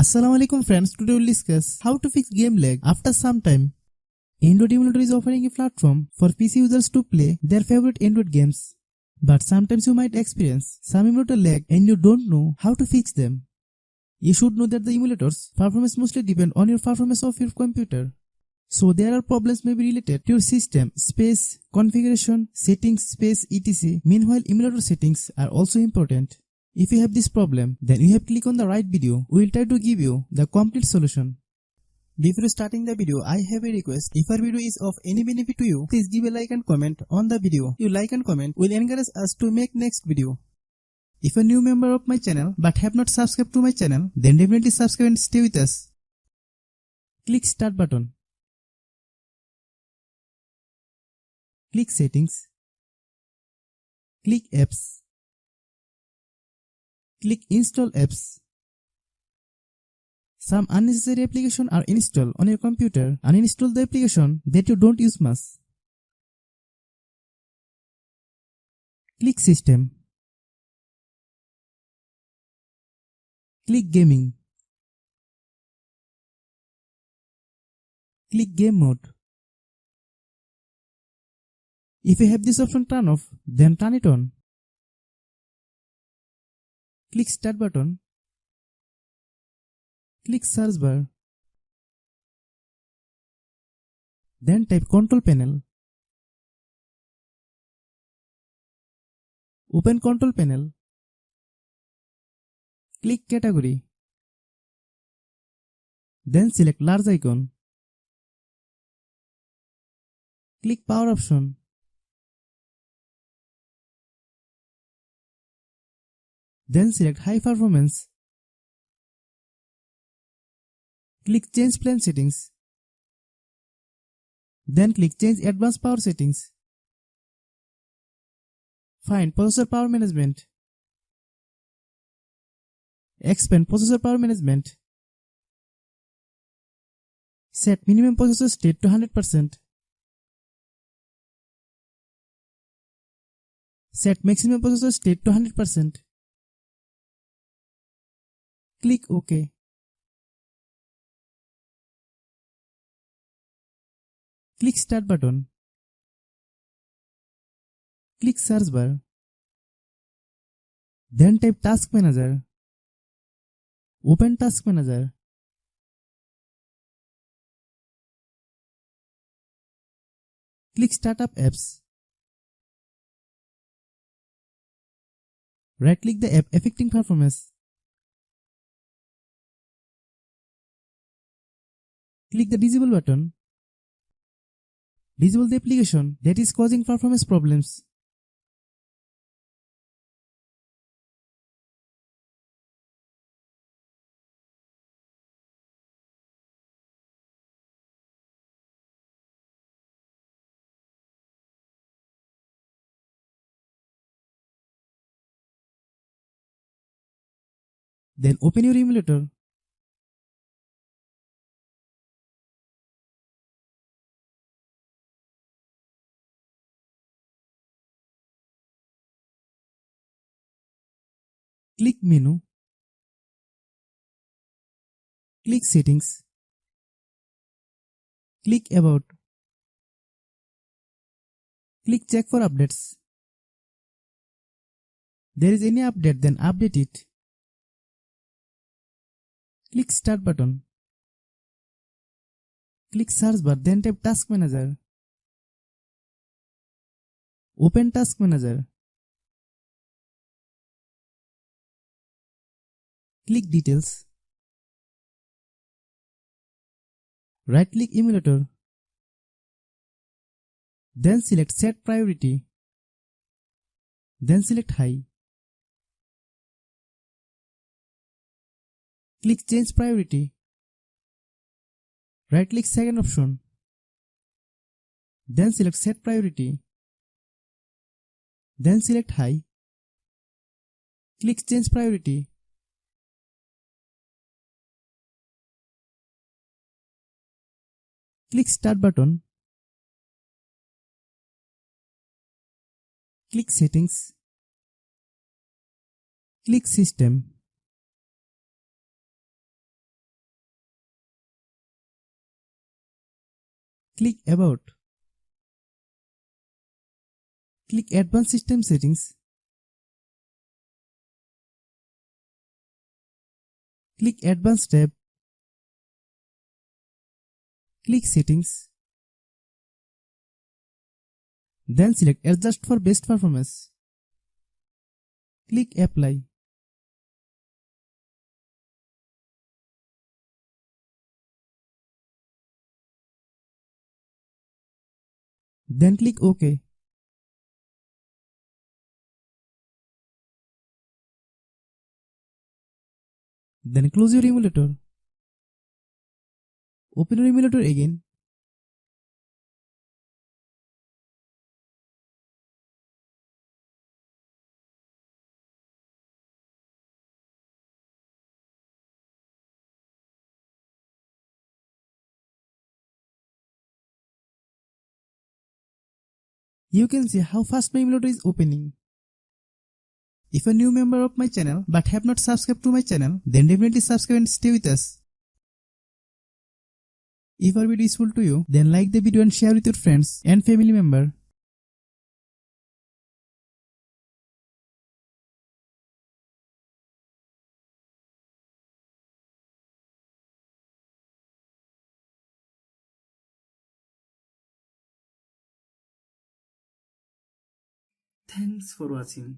Assalamualaikum friends, today we'll discuss how to fix game lag after some time. Android Emulator is offering a platform for PC users to play their favorite Android games. But sometimes you might experience some emulator lag and you don't know how to fix them. You should know that the emulators performance mostly depend on your performance of your computer. So there are problems may be related to your system, space, configuration, settings, space, etc. Meanwhile, emulator settings are also important. If you have this problem, then you have to click on the right video. We will try to give you the complete solution. Before starting the video, I have a request. If our video is of any benefit to you, please give a like and comment on the video. Your like and comment will encourage us to make next video. If a new member of my channel but have not subscribed to my channel, then definitely subscribe and stay with us. Click Start button. Click Settings. Click Apps. Click Install Apps. Some unnecessary applications are installed on your computer. Uninstall the application that you don't use much. Click System. Click Gaming. Click Game Mode. If you have this option turned off, then turn it on. Click Start button. Click Search bar. Then type Control Panel. Open Control Panel. Click Category. Then select Large icon. Click Power option. Then select High Performance. Click Change Plan Settings. Then click Change Advanced Power Settings. Find Processor Power Management. Expand Processor Power Management. Set minimum processor state to 100%. Set maximum processor state to 100%. Click OK. Click Start button. Click Search bar. Then type Task Manager. Open Task Manager. Click Startup Apps. Right-click the app affecting performance. Click the Disable button. Disable the application that is causing performance problems. Then open your emulator. Click Menu. Click Settings. Click About. Click Check for updates. There is any update, then update it. Click Start button. Click Search bar, then type Task Manager. Open Task Manager. Click Details. Right-click Emulator. Then select Set Priority. Then select High. Click Change Priority. Right-click second option. Then select Set Priority. Then select High. Click Change Priority. Click Start button. Click Settings. Click System. Click About. Click Advanced System Settings. Click Advanced tab. Click Settings. Then select Adjust for best performance. Click Apply. Then click OK. Then close your emulator. Open your emulator again. You can see how fast my emulator is opening. If a new member of my channel but have not subscribed to my channel, then definitely subscribe and stay with us. If our video is useful to you, then like the video and share with your friends and family member. Thanks for watching.